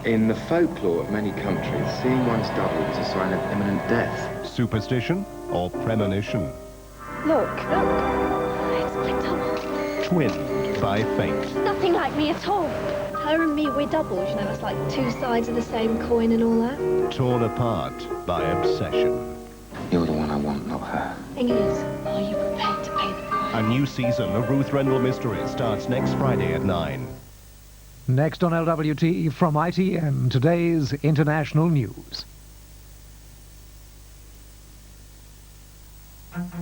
In the folklore of many countries, seeing one's double is a sign of imminent death. Superstition or premonition? Look. It's my double. Twinned by fate. Nothing like me at all. Her and me, we're doubles, you know, it's like two sides of the same coin and all that. Torn apart by obsession. You're the one I want, not her. Thing is, are you prepared to pay the price? A new season of Ruth Rendell Mystery starts next Friday at 9. Next on LWT from ITN, today's international news.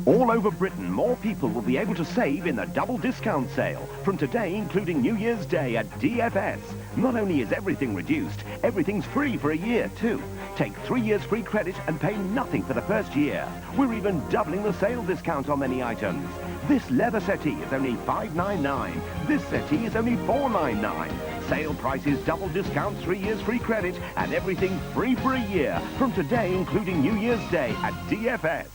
All over Britain, more people will be able to save in the double discount sale. From today, including New Year's Day at DFS. Not only is everything reduced, everything's free for a year too. Take 3 years free credit and pay nothing for the first year. We're even doubling the sale discount on many items. This leather settee is only $5.99. This settee is only $4.99. Sale prices, double discount, 3 years free credit, and everything free for a year. From today, including New Year's Day at DFS.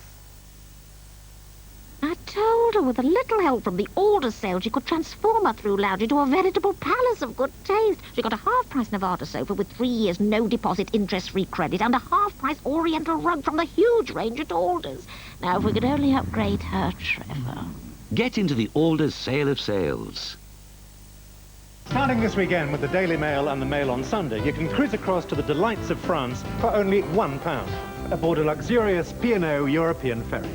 I told her with a little help from the Allders sale she could transform her through lounge into a veritable palace of good taste. She got a half-price Nevada sofa with 3 years no deposit interest-free credit and a half-price Oriental rug from the huge range at Allders. Now, if we could only upgrade her, Trevor. Get into the Allders sale of sales. Starting this weekend with the Daily Mail and the Mail on Sunday, you can cruise across to the delights of France for only £1 aboard a luxurious P&O European ferry.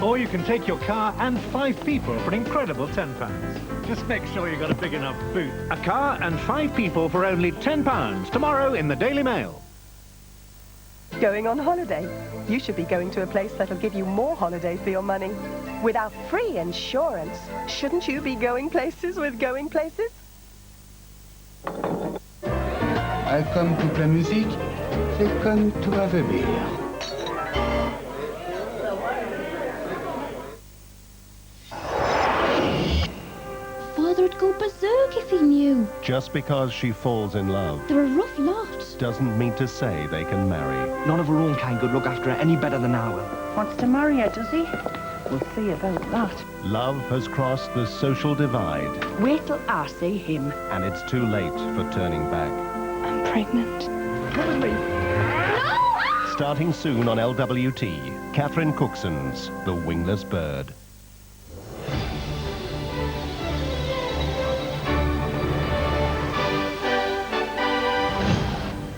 Or you can take your car and 5 people for an incredible £10. Just make sure you've got a big enough boot. A car and 5 people for only £10 tomorrow in the Daily Mail. Going on holiday? You should be going to a place that'll give you more holiday for your money. With our free insurance, shouldn't you be going places with Going Places? Welcome to la musique. Welcome to have a beer. Father'd go berserk if he knew. Just because she falls in love They're a rough lot. doesn't mean to say they can marry. None of her own kind could look after her any better than I will. Wants to marry her, does he? We'll see about that. Love has crossed the social divide, Wait till I see him. and it's too late for turning back. I'm pregnant. Come with me. Starting soon on LWT, Catherine Cookson's The Wingless Bird.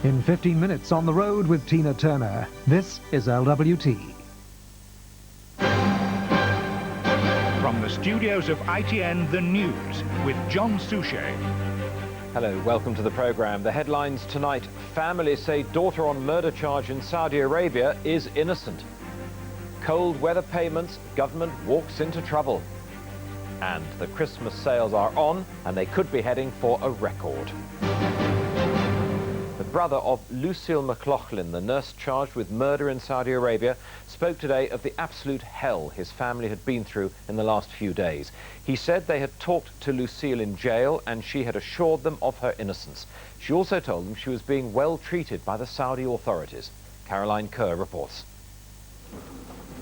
In 15 minutes on the road with Tina Turner, this is LWT. From the studios of ITN, The News, with John Suchet. Hello, welcome to the programme. The headlines tonight: families say daughter on murder charge in Saudi Arabia is innocent. Cold weather payments, government walks into trouble. And the Christmas sales are on, and they could be heading for a record. The brother of Lucille McLauchlan, the nurse charged with murder in Saudi Arabia, spoke today of the absolute hell his family had been through in the last few days. He said they had talked to Lucille in jail and she had assured them of her innocence. She also told them she was being well treated by the Saudi authorities. Caroline Kerr reports.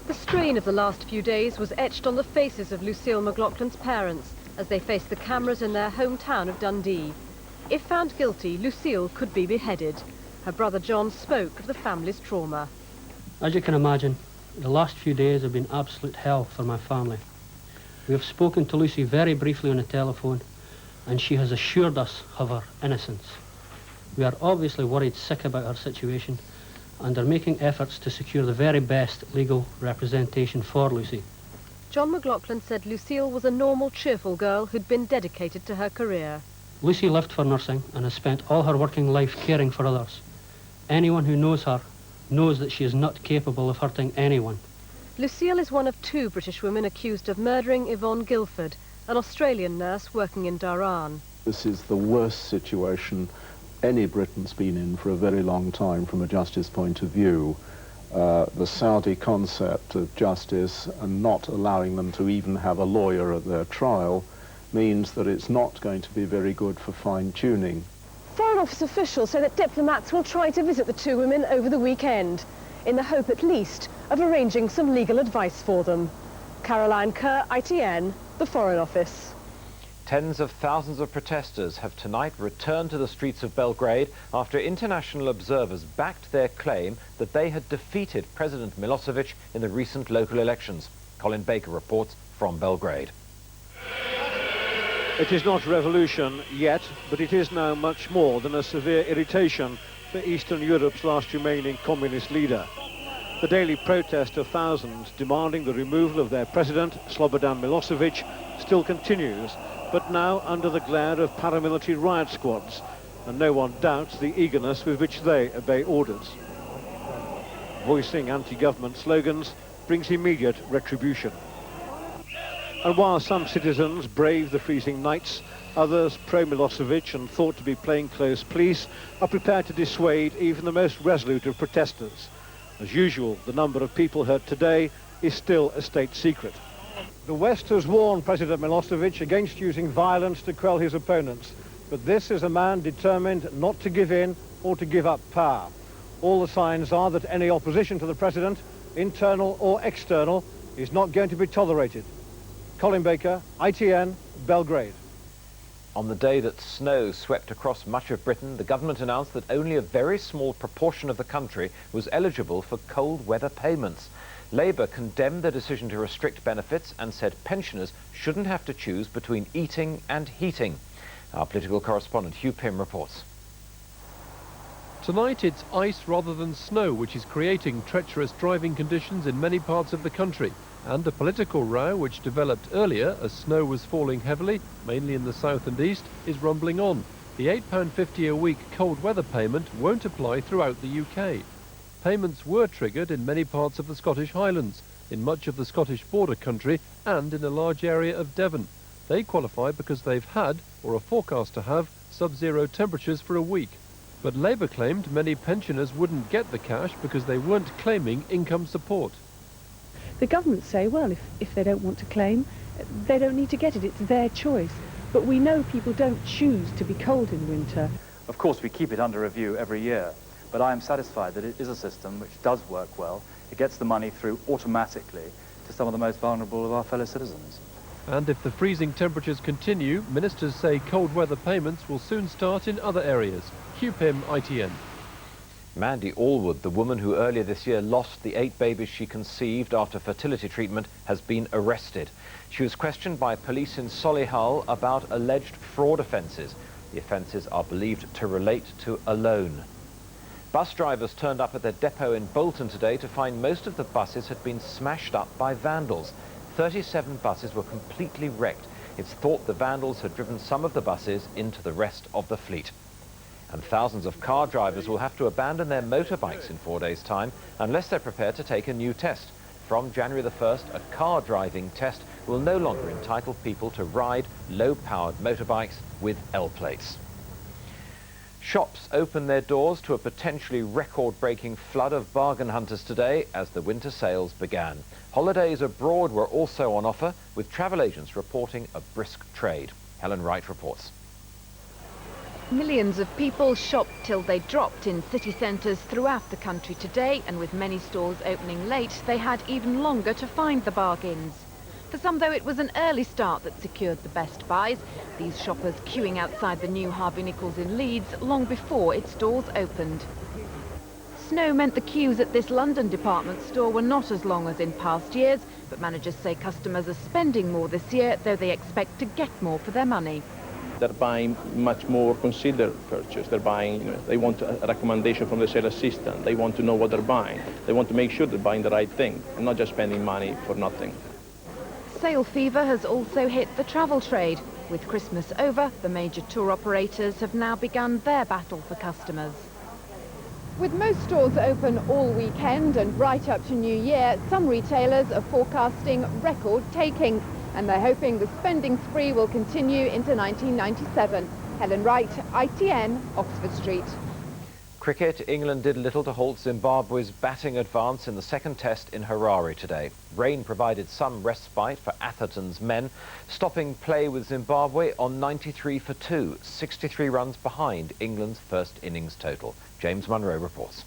The strain of the last few days was etched on the faces of Lucille McLauchlan's parents as they faced the cameras in their hometown of Dundee. If found guilty, Lucille could be beheaded. Her brother John spoke of the family's trauma. As you can imagine, the last few days have been absolute hell for my family. We have spoken to Lucy very briefly on the telephone, and she has assured us of her innocence. We are obviously worried sick about her situation and are making efforts to secure the very best legal representation for Lucy. John McLauchlan said Lucille was a normal, cheerful girl who'd been dedicated to her career. Lucy lived for nursing and has spent all her working life caring for others. Anyone who knows her knows that she is not capable of hurting anyone. Lucille is one of 2 British women accused of murdering Yvonne Guilford, an Australian nurse working in Dhahran. This is the worst situation any Britain's been in for a very long time from a justice point of view. The Saudi concept of justice and not allowing them to even have a lawyer at their trial means that it's not going to be very good for fine-tuning. Foreign Office officials say that diplomats will try to visit the 2 women over the weekend, in the hope at least of arranging some legal advice for them. Caroline Kerr, ITN, the Foreign Office. Tens of thousands of protesters have tonight returned to the streets of Belgrade after international observers backed their claim that they had defeated President Milosevic in the recent local elections. Colin Baker reports from Belgrade. It is not revolution yet, but it is now much more than a severe irritation for Eastern Europe's last remaining communist leader. The daily protest of thousands demanding the removal of their president, Slobodan Milosevic, still continues, but now under the glare of paramilitary riot squads, and no one doubts the eagerness with which they obey orders. Voicing anti-government slogans brings immediate retribution. And while some citizens brave the freezing nights, others pro-Milosevic and thought to be plainclothes police are prepared to dissuade even the most resolute of protesters. As usual, the number of people hurt today is still a state secret. The West has warned President Milosevic against using violence to quell his opponents, but this is a man determined not to give in or to give up power. All the signs are that any opposition to the president, internal or external, is not going to be tolerated. Colin Baker, ITN, Belgrade. On the day that snow swept across much of Britain, the government announced that only a very small proportion of the country was eligible for cold weather payments. Labour condemned the decision to restrict benefits and said pensioners shouldn't have to choose between eating and heating. Our political correspondent Hugh Pym reports. Tonight it's ice rather than snow which is creating treacherous driving conditions in many parts of the country, and a political row which developed earlier as snow was falling heavily, mainly in the south and east, is rumbling on. The £8.50 a week cold weather payment won't apply throughout the UK. Payments were triggered in many parts of the Scottish Highlands, in much of the Scottish border country and in a large area of Devon. They qualify because they've had, or are forecast to have, sub-zero temperatures for a week. But Labour claimed many pensioners wouldn't get the cash because they weren't claiming income support. The government say, well, if they don't want to claim, they don't need to get it, it's their choice. But we know people don't choose to be cold in winter. Of course, we keep it under review every year, but I am satisfied that it is a system which does work well. It gets the money through automatically to some of the most vulnerable of our fellow citizens. And if the freezing temperatures continue, ministers say cold weather payments will soon start in other areas. Hugh Pym, ITN. Mandy Allwood, the woman who earlier this year lost the 8 babies she conceived after fertility treatment, has been arrested. She was questioned by police in Solihull about alleged fraud offences. The offences are believed to relate to a loan. Bus drivers turned up at their depot in Bolton today to find most of the buses had been smashed up by vandals. 37 buses were completely wrecked. It's thought the vandals had driven some of the buses into the rest of the fleet. And thousands of car drivers will have to abandon their motorbikes in 4 days' time unless they're prepared to take a new test. From January the 1st, a car driving test will no longer entitle people to ride low-powered motorbikes with L plates. Shops opened their doors to a potentially record-breaking flood of bargain hunters today as the winter sales began. Holidays abroad were also on offer, with travel agents reporting a brisk trade. Helen Wright reports. Millions of people shopped till they dropped in city centres throughout the country today, and with many stores opening late, they had even longer to find the bargains. For some, though, it was an early start that secured the best buys, these shoppers queuing outside the new Harvey Nichols in Leeds long before its doors opened. Snow meant the queues at this London department store were not as long as in past years, but managers say customers are spending more this year, though they expect to get more for their money. They're buying much more considered purchase. They're buying, they want a recommendation from the sales assistant. They want to know what they're buying. They want to make sure they're buying the right thing and not just spending money for nothing. Sale fever has also hit the travel trade. With Christmas over, the major tour operators have now begun their battle for customers. With most stores open all weekend and right up to New Year, some retailers are forecasting record takings, and they're hoping the spending spree will continue into 1997. Helen Wright, ITN, Oxford Street. Cricket, England did little to halt Zimbabwe's batting advance in the second test in Harare today. Rain provided some respite for Atherton's men, stopping play with Zimbabwe on 93 for 2, 63 runs behind England's first innings total. James Munro reports.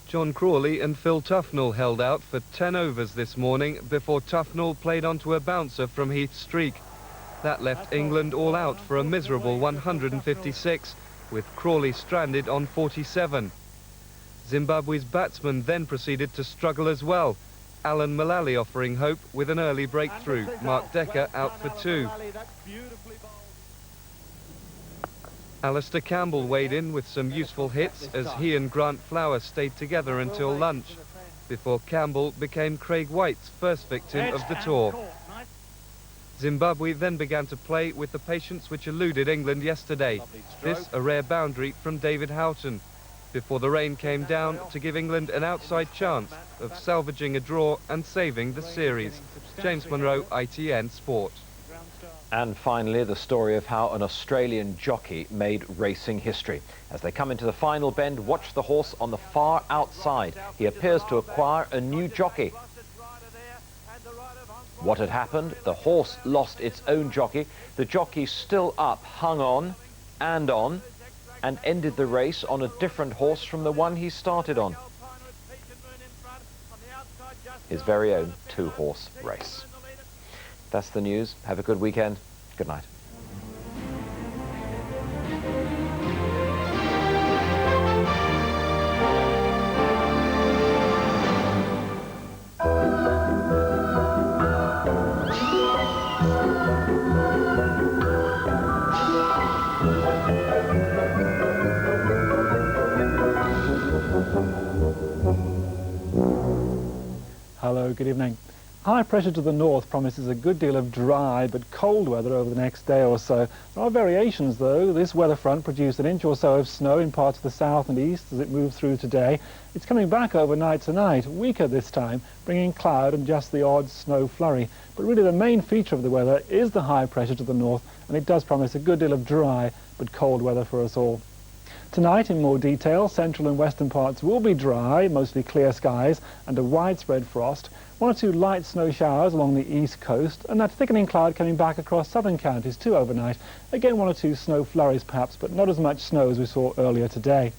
John Crawley and Phil Tufnell held out for 10 overs this morning before Tufnell played onto a bouncer from Heath Streak. That left England all out for a miserable 156, with Crawley stranded on 47. Zimbabwe's batsmen then proceeded to struggle as well. Alan Mullally offering hope with an early breakthrough. Mark Decker out for 2. Alistair Campbell weighed in with some useful hits as he and Grant Flower stayed together until lunch, before Campbell became Craig White's first victim of the tour. Zimbabwe then began to play with the patience which eluded England yesterday. This a rare boundary from David Houghton, before the rain came down to give England an outside chance of salvaging a draw and saving the series. James Munro, ITN Sport. And finally, the story of how an Australian jockey made racing history. As they come into the final bend, watch the horse on the far outside. He appears to acquire a new jockey. What had happened? The horse lost its own jockey. The jockey still up, hung on, and ended the race on a different horse from the one he started on. His very own 2-horse race. That's the news. Have a good weekend. Good night. Hello, good evening. High pressure to the north promises a good deal of dry but cold weather over the next day or so. There are variations though. This weather front produced an inch or so of snow in parts of the south and east as it moved through today. It's coming back overnight tonight, weaker this time, bringing cloud and just the odd snow flurry. But really the main feature of the weather is the high pressure to the north, and it does promise a good deal of dry but cold weather for us all. Tonight, in more detail, central and western parts will be dry, mostly clear skies, and a widespread frost. 1 or 2 light snow showers along the east coast, and that thickening cloud coming back across southern counties too overnight. Again, 1 or 2 snow flurries perhaps, but not as much snow as we saw earlier today.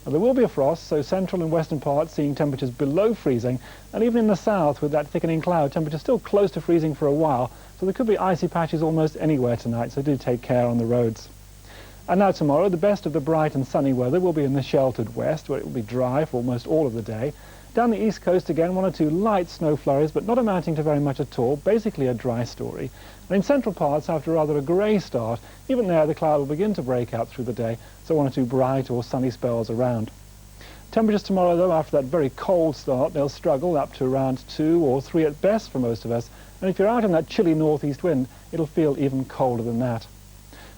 Now, there will be a frost, so central and western parts seeing temperatures below freezing, and even in the south with that thickening cloud, temperatures still close to freezing for a while, so there could be icy patches almost anywhere tonight, so do take care on the roads. And now tomorrow, the best of the bright and sunny weather will be in the sheltered west, where it will be dry for almost all of the day. Down the east coast again, 1 or 2 light snow flurries, but not amounting to very much at all, basically a dry story. And in central parts, after rather a grey start, even there the cloud will begin to break out through the day, so 1 or 2 bright or sunny spells around. Temperatures tomorrow, though, after that very cold start, they'll struggle up to around 2 or 3 at best for most of us. And if you're out in that chilly northeast wind, it'll feel even colder than that.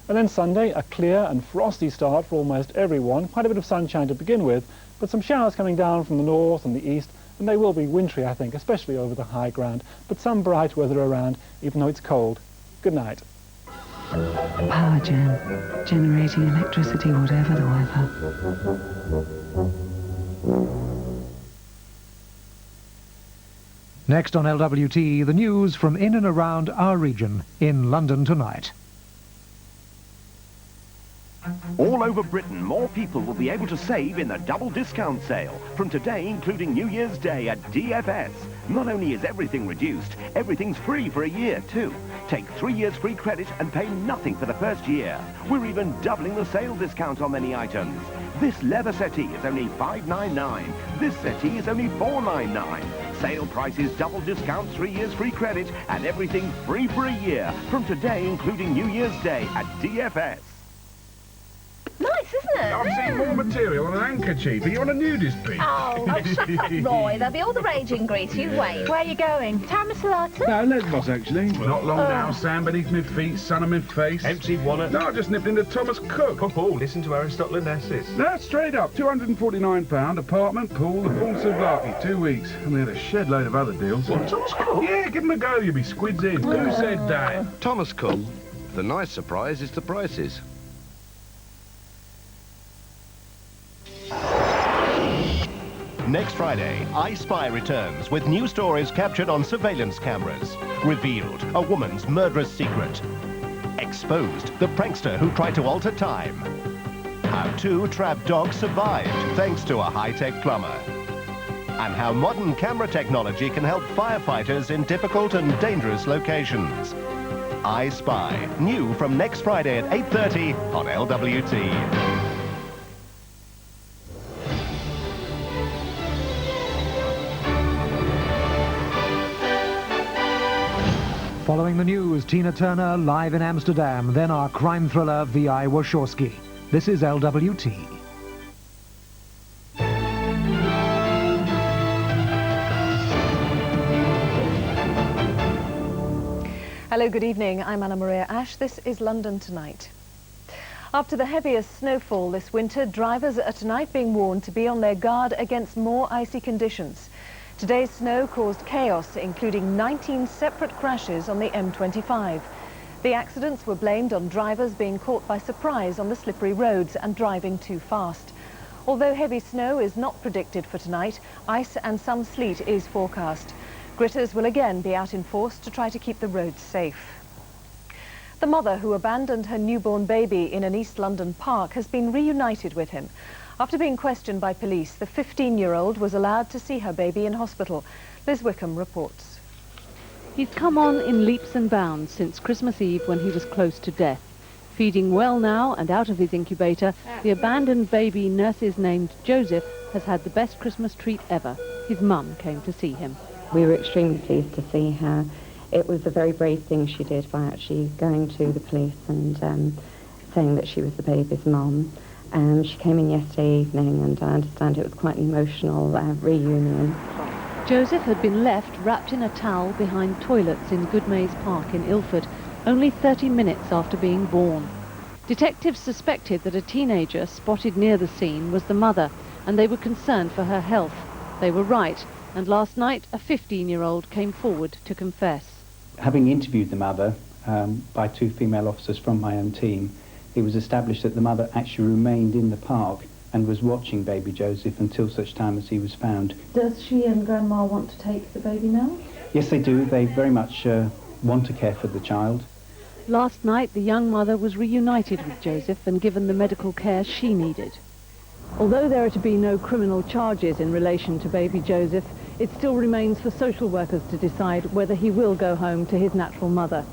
And then Sunday, a clear and frosty start for almost everyone. Quite a bit of sunshine to begin with, but some showers coming down from the north and the east, and they will be wintry, I think, especially over the high ground. But some bright weather around, even though it's cold. Good night. Power gen, generating electricity whatever the weather. Next on LWT, the news from in and around our region in London tonight. All over Britain, more people will be able to save in the double discount sale from today, including New Year's Day at DFS. Not only is everything reduced, everything's free for a year too. Take 3 years free credit and pay nothing for the first year. We're even doubling the sale discount on many items. This leather settee is only $5.99. This settee is only $4.99. Sale prices, double discount, 3 years free credit, and everything free for a year from today, including New Year's Day at DFS. Nice, isn't it? I've seen more material on an handkerchief. Are you on a nudist beach? Oh, shut up, Roy. There'll be all the rage in Greece. You wait. Where are you going? Taramasalata? No, Lesbos, actually. Not long now. Sand beneath my feet, sun on my face. Emptied one at... No, I just nipped into Thomas Cook. Oh, listen to Aristotle Onassis. No, straight up. £249, apartment, pool, the full souvlaki, 2 weeks. And they had a shed load of other deals. What, Thomas Cook? Yeah, give them a go. You'll be squids in. Who said that? Thomas Cook. The nice surprise is the prices. Next Friday, I Spy returns with new stories captured on surveillance cameras. Revealed, a woman's murderous secret. Exposed, the prankster who tried to alter time. How 2 trapped dogs survived thanks to a high-tech plumber. And how modern camera technology can help firefighters in difficult and dangerous locations. I Spy, new from next Friday at 8:30 on LWT. Following the news, Tina Turner live in Amsterdam, then our crime thriller V.I. Warshawski. This is LWT. Hello, good evening. I'm Anna Maria Ash. This is London Tonight. After the heaviest snowfall this winter, drivers are tonight being warned to be on their guard against more icy conditions. Today's snow caused chaos, including 19 separate crashes on the M25. The accidents were blamed on drivers being caught by surprise on the slippery roads and driving too fast. Although heavy snow is not predicted for tonight, ice and some sleet is forecast. Gritters will again be out in force to try to keep the roads safe. The mother who abandoned her newborn baby in an East London park has been reunited with him. After being questioned by police, the 15-year-old was allowed to see her baby in hospital. Liz Wickham reports. He's come on in leaps and bounds since Christmas Eve when he was close to death. Feeding well now and out of his incubator, the abandoned baby nurses named Joseph has had the best Christmas treat ever. His mum came to see him. We were extremely pleased to see her. It was a very brave thing she did by actually going to the police and saying that she was the baby's mum. She came in yesterday evening, and I understand it was quite an emotional reunion. Joseph had been left wrapped in a towel behind toilets in Goodmayes Park in Ilford, only 30 minutes after being born. Detectives suspected that a teenager spotted near the scene was the mother, and they were concerned for her health. They were right, and last night a 15-year-old came forward to confess. Having interviewed the mother by 2 female officers from my own team, it was established that the mother actually remained in the park and was watching baby Joseph until such time as he was found. Does she and Grandma want to take the baby now? Yes, they do. They very much want to care for the child. Last night the young mother was reunited with Joseph and given the medical care she needed. Although there are to be no criminal charges in relation to baby Joseph, it still remains for social workers to decide whether he will go home to his natural mother.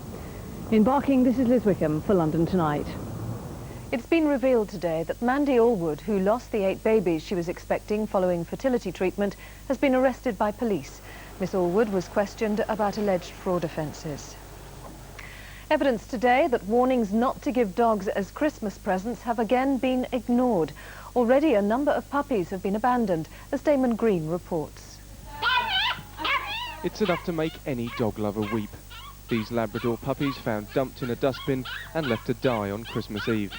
In Barking, this is Liz Wickham for London Tonight. It's been revealed today that Mandy Allwood, who lost the 8 babies she was expecting following fertility treatment, has been arrested by police. Miss Allwood was questioned about alleged fraud offences. Evidence today that warnings not to give dogs as Christmas presents have again been ignored. Already a number of puppies have been abandoned, as Damon Green reports. It's enough to make any dog lover weep. These Labrador puppies found dumped in a dustbin and left to die on Christmas Eve.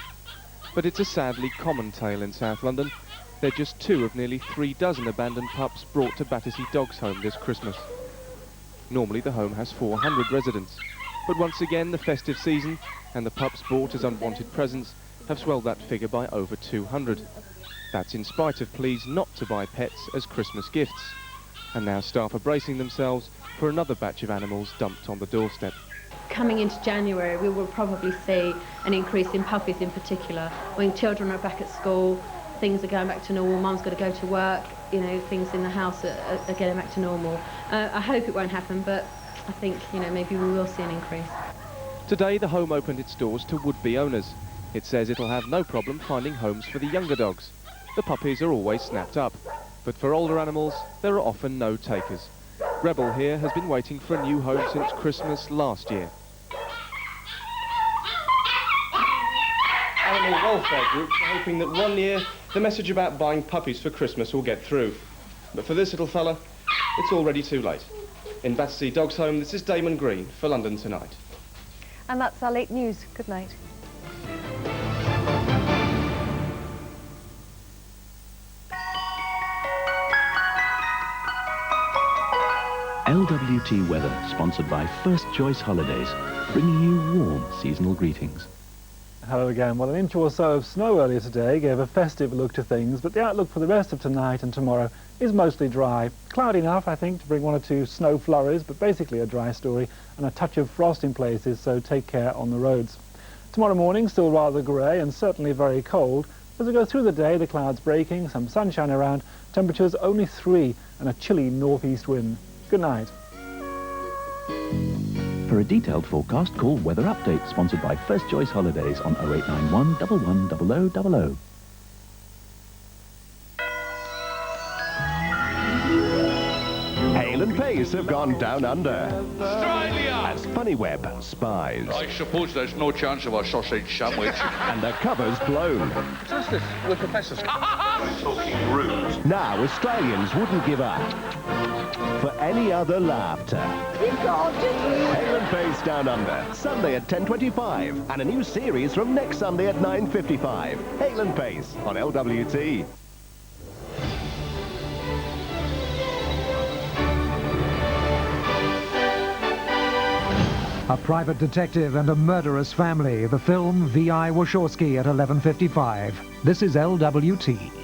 But it's a sadly common tale in South London. They're just 2 of nearly 3 dozen abandoned pups brought to Battersea Dogs Home this Christmas. Normally the home has 400 residents, but once again the festive season and the pups bought as unwanted presents have swelled that figure by over 200. That's in spite of pleas not to buy pets as Christmas gifts. And now staff are bracing themselves for another batch of animals dumped on the doorstep. Coming into January, we will probably see an increase in puppies in particular. When children are back at school, things are going back to normal, mum's got to go to work, you know, things in the house are getting back to normal. I hope it won't happen, but I think, you know, maybe we will see an increase. Today the home opened its doors to would-be owners. It says it'll have no problem finding homes for the younger dogs. The puppies are always snapped up, but for older animals there are often no takers. Rebel here has been waiting for a new home since Christmas last year. Animal welfare groups are hoping that one year the message about buying puppies for Christmas will get through. But for this little fella, it's already too late. In Battersea Dogs Home, this is Damon Green for London Tonight. And that's our late news. Good night. LWT Weather, sponsored by First Choice Holidays, bringing you warm seasonal greetings. Hello again. Well, an inch or so of snow earlier today gave a festive look to things, but the outlook for the rest of tonight and tomorrow is mostly dry. Cloudy enough, I think, to bring 1 or 2 snow flurries, but basically a dry story, and a touch of frost in places, so take care on the roads. Tomorrow morning, still rather grey and certainly very cold. As we go through the day, the clouds breaking, some sunshine around, temperatures only 3 and a chilly northeast wind. Good night. For a detailed forecast, call Weather Update, sponsored by First Choice Holidays on 0891 11 0000. Hale Pace have gone down under. Australia! As Funnyweb spies. I suppose there's no chance of a sausage sandwich. And the cover's blown. What's this? We're professors. Talking rude. Now Australians wouldn't give up for any other laughter. Hale Pace Down Under, Sunday at 10:25, and a new series from next Sunday at 9:55. Hale Pace on LWT. A private detective and a murderous family. The film V.I. Warshawski at 11:55. This is LWT.